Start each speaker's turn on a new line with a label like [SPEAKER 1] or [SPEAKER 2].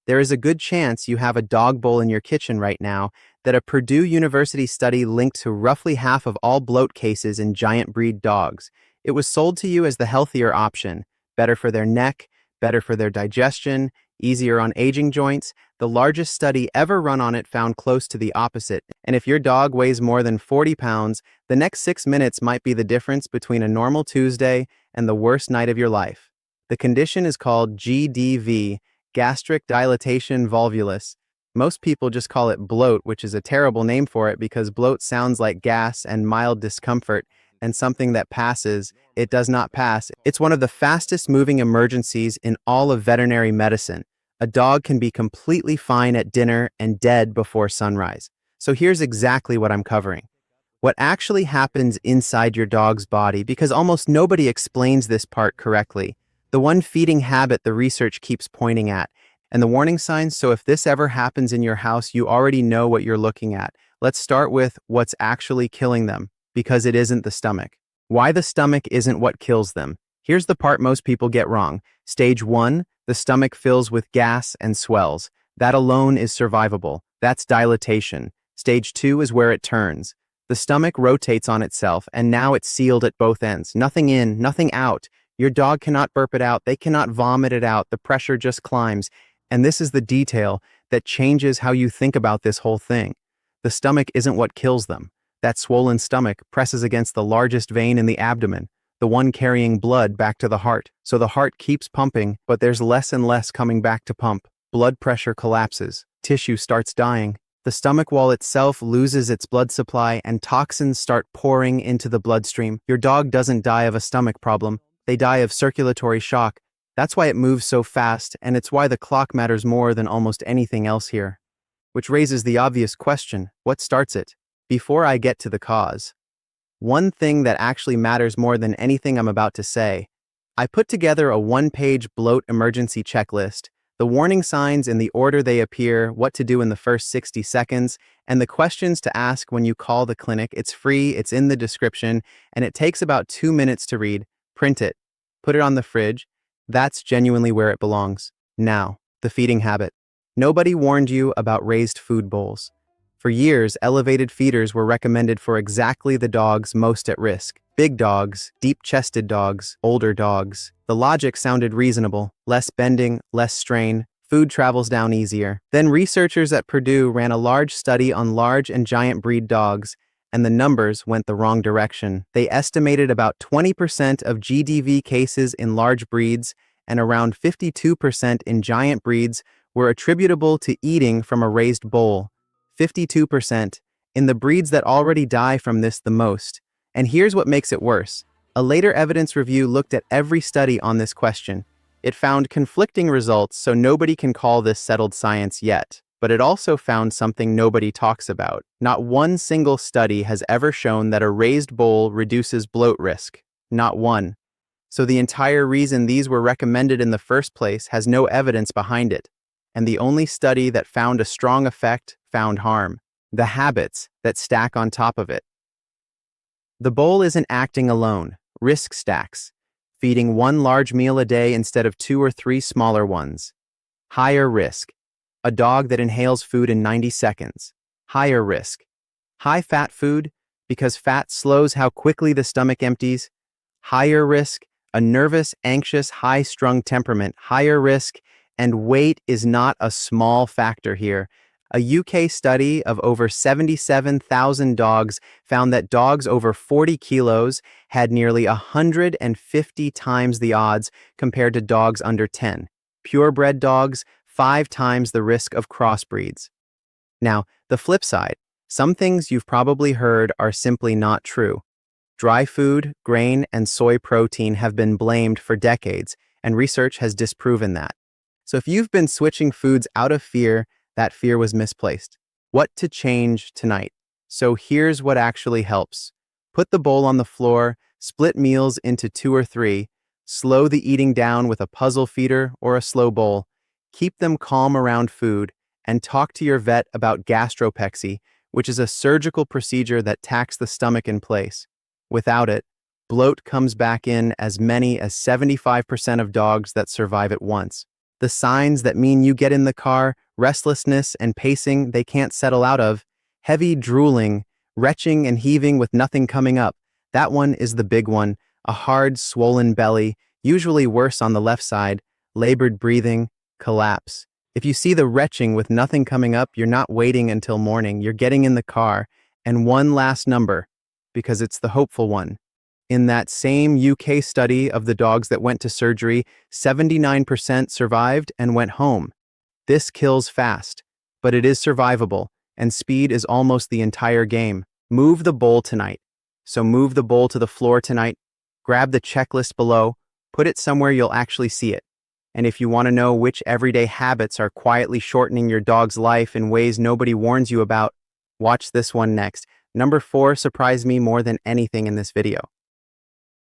[SPEAKER 1] There is a good chance you have a dog bowl in your kitchen right now that a Purdue University study linked to roughly half of all bloat cases in giant breed dogs. It was sold to you as the healthier option, better for their neck, better for their digestion, easier on aging joints. The largest study ever run on it found close to the opposite. And if your dog weighs more than 40 pounds, the next 6 minutes might be the difference between a normal Tuesday and the worst night of your life. The condition is called GDV, gastric dilatation-volvulus. Most people just call it bloat, which is a terrible name for it because bloat sounds like gas and mild discomfort and something that passes. It does not pass. It's one of the fastest moving emergencies in all of veterinary medicine. A dog can be completely fine at dinner and dead before sunrise. So here's exactly what I'm covering. What actually happens inside your dog's body, because almost nobody explains this part correctly. The one feeding habit the research keeps pointing at, and the warning signs, so if this ever happens in your house, you already know what you're looking at. Let's start with what's actually killing them, because it isn't the stomach. Why the stomach isn't what kills them. Here's the part most people get wrong. Stage 1, the stomach fills with gas and swells. That alone is survivable. That's dilatation. Stage 2 is where it turns. The stomach rotates on itself, and now it's sealed at both ends. Nothing in, nothing out. Your dog cannot burp it out. They cannot vomit it out. The pressure just climbs. And this is the detail that changes how you think about this whole thing. The stomach isn't what kills them. That swollen stomach presses against the largest vein in the abdomen, the one carrying blood back to the heart. So the heart keeps pumping, but there's less and less coming back to pump. Blood pressure collapses. Tissue starts dying. The stomach wall itself loses its blood supply and toxins start pouring into the bloodstream. Your dog doesn't die of a stomach problem. They die of circulatory shock. That's why it moves so fast, and it's why the clock matters more than almost anything else here. Which raises the obvious question, what starts it? Before I get to the cause, one thing that actually matters more than anything I'm about to say, I put together a one-page bloat emergency checklist, the warning signs in the order they appear, what to do in the first 60 seconds, and the questions to ask when you call the clinic. It's free, it's in the description, and it takes about 2 minutes to read. Print it, put it on the fridge. That's genuinely where it belongs. Now, the feeding habit. Nobody warned you about raised food bowls. For years, elevated feeders were recommended for exactly the dogs most at risk. Big dogs, deep-chested dogs, older dogs. The logic sounded reasonable. Less bending, less strain. Food travels down easier. Then researchers at Purdue ran a large study on large and giant breed dogs, and the numbers went the wrong direction. They estimated about 20% of GDV cases in large breeds and around 52% in giant breeds were attributable to eating from a raised bowl. 52% in the breeds that already die from this the most. And here's what makes it worse. A later evidence review looked at every study on this question. It found conflicting results, so nobody can call this settled science yet. But it also found something nobody talks about. Not one single study has ever shown that a raised bowl reduces bloat risk. Not one. So the entire reason these were recommended in the first place has no evidence behind it. And the only study that found a strong effect found harm. The habits that stack on top of it. The bowl isn't acting alone. Risk stacks. Feeding one large meal a day instead of 2 or 3 smaller ones. Higher risk. A dog that inhales food in 90 seconds. Higher risk. High-fat food, because fat slows how quickly the stomach empties. Higher risk. A nervous, anxious, high-strung temperament. Higher risk. And weight is not a small factor here. A UK study of over 77,000 dogs found that dogs over 40 kilos had nearly 150 times the odds compared to dogs under 10. Purebred dogs, 5 times the risk of crossbreeds. Now, the flip side, some things you've probably heard are simply not true. Dry food, grain, and soy protein have been blamed for decades, and research has disproven that. So if you've been switching foods out of fear, that fear was misplaced. What to change tonight? So here's what actually helps. Put the bowl on the floor, split meals into 2 or 3, slow the eating down with a puzzle feeder or a slow bowl, keep them calm around food, and talk to your vet about gastropexy, which is a surgical procedure that tacks the stomach in place. Without it, bloat comes back in as many as 75% of dogs that survive it once. The signs that mean you get in the car, restlessness and pacing they can't settle out of, heavy drooling, retching and heaving with nothing coming up. That one is the big one, a hard, swollen belly, usually worse on the left side, labored breathing, collapse. If you see the retching with nothing coming up, you're not waiting until morning, you're getting in the car. And one last number, because it's the hopeful one. In that same UK study of the dogs that went to surgery, 79% survived and went home. This kills fast, but it is survivable, and speed is almost the entire game. Move the bowl tonight. So move the bowl to the floor tonight, grab the checklist below, put it somewhere you'll actually see it. And if you want to know which everyday habits are quietly shortening your dog's life in ways nobody warns you about, watch this one next. Number 4 surprised me more than anything in this video.